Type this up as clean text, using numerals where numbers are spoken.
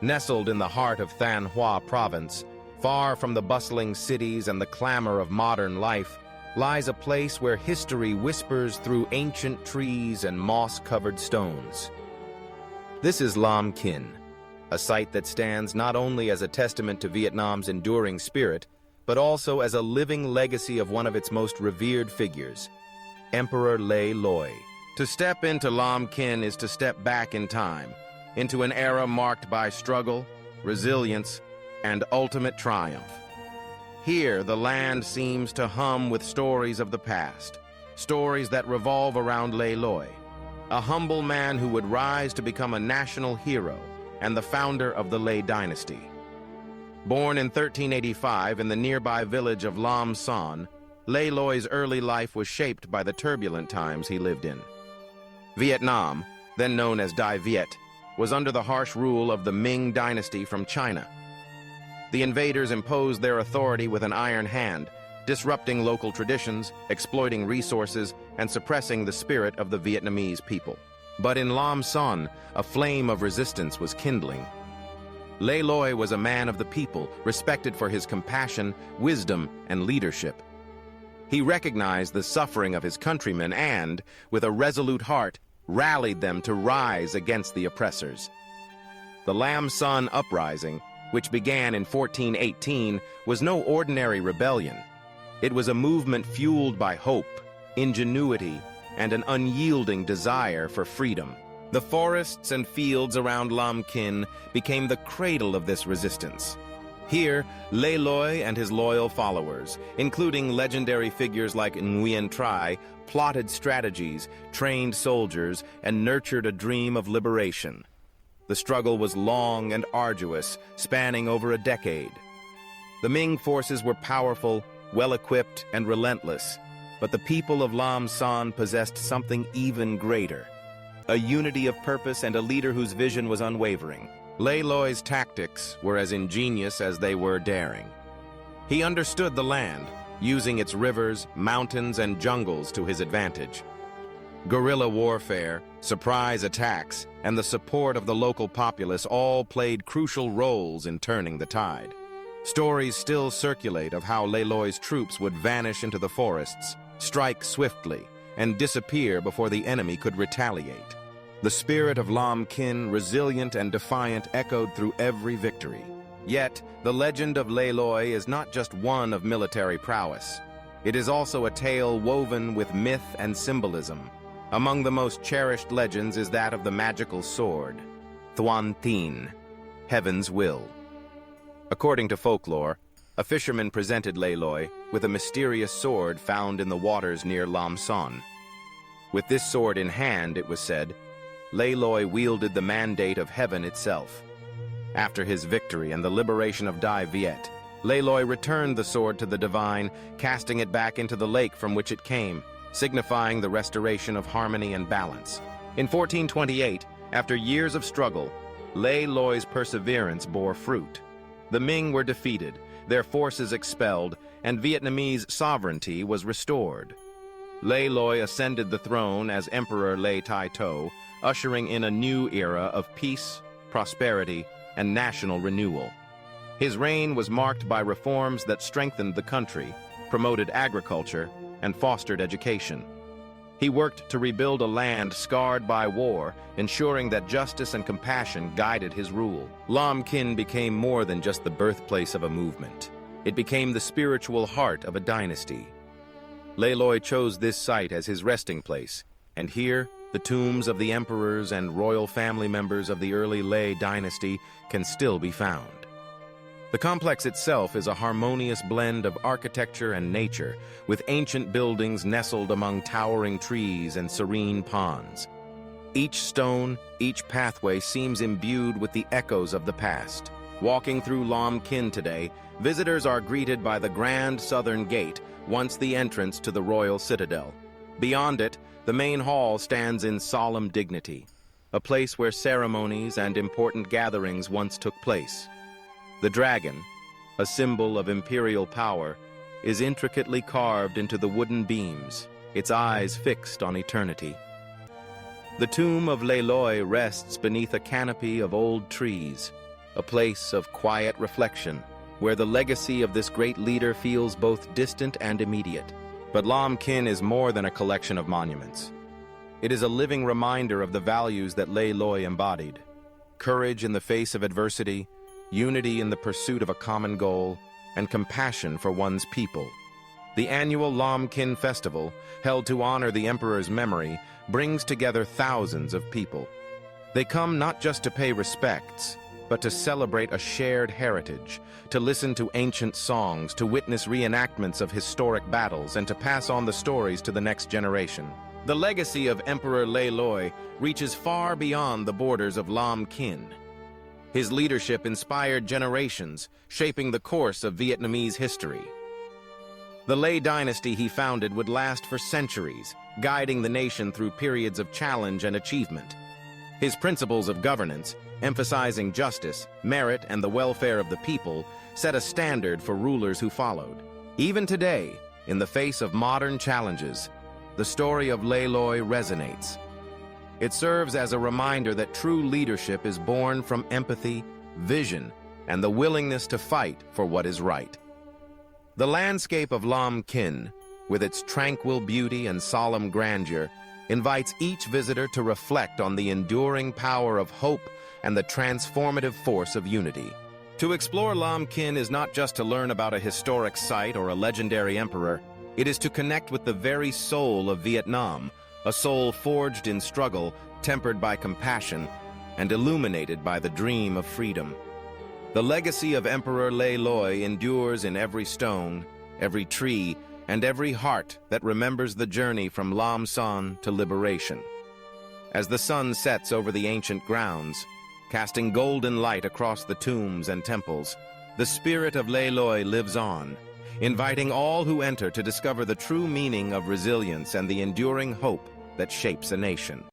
Nestled in the heart of Thanh Hoa province, far from the bustling cities and the clamor of modern life, lies a place where history whispers through ancient trees and moss-covered stones. This is Lam Kinh, a site that stands not only as a testament to Vietnam's enduring spirit, but also as a living legacy of one of its most revered figures, Emperor Lê Lợi. To step into Lam Kinh is to step back in time, into an era marked by struggle, resilience, and ultimate triumph. Here, the land seems to hum with stories of the past, stories that revolve around Lê Lợi, a humble man who would rise to become a national hero and the founder of the Lê Dynasty. Born in 1385 in the nearby village of Lam Son, Lê Lợi early life was shaped by the turbulent times he lived in. Vietnam, then known as Dai Viet, was under the harsh rule of the Ming dynasty from China. The invaders imposed their authority with an iron hand, disrupting local traditions, exploiting resources, and suppressing the spirit of the Vietnamese people. But in Lam Son, a flame of resistance was kindling. Lê Lợi was a man of the people, respected for his compassion, wisdom, and leadership. He recognized the suffering of his countrymen and, with a resolute heart, rallied them to rise against the oppressors. The Lam Son uprising, which began in 1418, was no ordinary rebellion. It was a movement fueled by hope, ingenuity, and an unyielding desire for freedom. The forests and fields around Lam Kinh became the cradle of this resistance. Here, Lê Lợi and his loyal followers, including legendary figures like Nguyen Trai, plotted strategies, trained soldiers, and nurtured a dream of liberation. The struggle was long and arduous, spanning over a decade. The Ming forces were powerful, well-equipped, and relentless, but the people of Lam Son possessed something even greater: a unity of purpose and a leader whose vision was unwavering. Lê Lợi tactics were as ingenious as they were daring. He understood the land, using its rivers, mountains, and jungles to his advantage. Guerrilla warfare, surprise attacks, and the support of the local populace all played crucial roles in turning the tide. Stories still circulate of how Lê Lợi troops would vanish into the forests, strike swiftly, and disappear before the enemy could retaliate. The spirit of Lam Kinh, resilient and defiant, echoed through every victory. Yet, the legend of Lê Lợi is not just one of military prowess. It is also a tale woven with myth and symbolism. Among the most cherished legends is that of the magical sword, Thuan Tin, Heaven's Will. According to folklore, a fisherman presented Lê Lợi with a mysterious sword found in the waters near Lam Son. With this sword in hand, it was said, Lê Lợi wielded the mandate of heaven itself. After his victory and the liberation of Dai Viet, Lê Lợi returned the sword to the divine, casting it back into the lake from which it came, signifying the restoration of harmony and balance. In 1428, after years of struggle, Lê Lợi perseverance bore fruit. The Ming were defeated, their forces expelled, and Vietnamese sovereignty was restored. Lê Lợi ascended the throne as Emperor Lê Tai To, ushering in a new era of peace, prosperity, and national renewal. His reign was marked by reforms that strengthened the country, promoted agriculture, and fostered education. He worked to rebuild a land scarred by war, ensuring that justice and compassion guided his rule. Lam Kinh became more than just the birthplace of a movement. It became the spiritual heart of a dynasty. Lê Lợi chose this site as his resting place, and here, the tombs of the emperors and royal family members of the early Lê Dynasty can still be found. The complex itself is a harmonious blend of architecture and nature, with ancient buildings nestled among towering trees and serene ponds. Each stone, each pathway seems imbued with the echoes of the past. Walking through Lam Kinh today, visitors are greeted by the grand southern gate, once the entrance to the royal citadel. Beyond it, the main hall stands in solemn dignity, a place where ceremonies and important gatherings once took place. The dragon, a symbol of imperial power, is intricately carved into the wooden beams, its eyes fixed on eternity. The tomb of Lê Lợi rests beneath a canopy of old trees, a place of quiet reflection, where the legacy of this great leader feels both distant and immediate. But Lam Kinh is more than a collection of monuments. It is a living reminder of the values that Lê Lợi embodied: courage in the face of adversity, unity in the pursuit of a common goal, and compassion for one's people. The annual Lam Kinh festival, held to honor the emperor's memory, brings together thousands of people. They come not just to pay respects, but to celebrate a shared heritage, to listen to ancient songs, to witness reenactments of historic battles, and to pass on the stories to the next generation. The legacy of Emperor Lê Lợi reaches far beyond the borders of Lam Kinh. His leadership inspired generations, shaping the course of Vietnamese history. The Lê Dynasty he founded would last for centuries, guiding the nation through periods of challenge and achievement. His principles of governance, emphasizing justice, merit, and the welfare of the people, set a standard for rulers who followed. Even today, in the face of modern challenges, the story of Lê Lợi resonates. It serves as a reminder that true leadership is born from empathy, vision, and the willingness to fight for what is right. The landscape of Lam Kinh, with its tranquil beauty and solemn grandeur, invites each visitor to reflect on the enduring power of hope and the transformative force of unity. To explore Lam Kinh is not just to learn about a historic site or a legendary emperor. It is to connect with the very soul of Vietnam, a soul forged in struggle, tempered by compassion, and illuminated by the dream of freedom. The legacy of Emperor Lê Lợi endures in every stone, every tree, and every heart that remembers the journey from Lam Son to liberation. As the sun sets over the ancient grounds, casting golden light across the tombs and temples, the spirit of Lê Lợi lives on, inviting all who enter to discover the true meaning of resilience and the enduring hope that shapes a nation.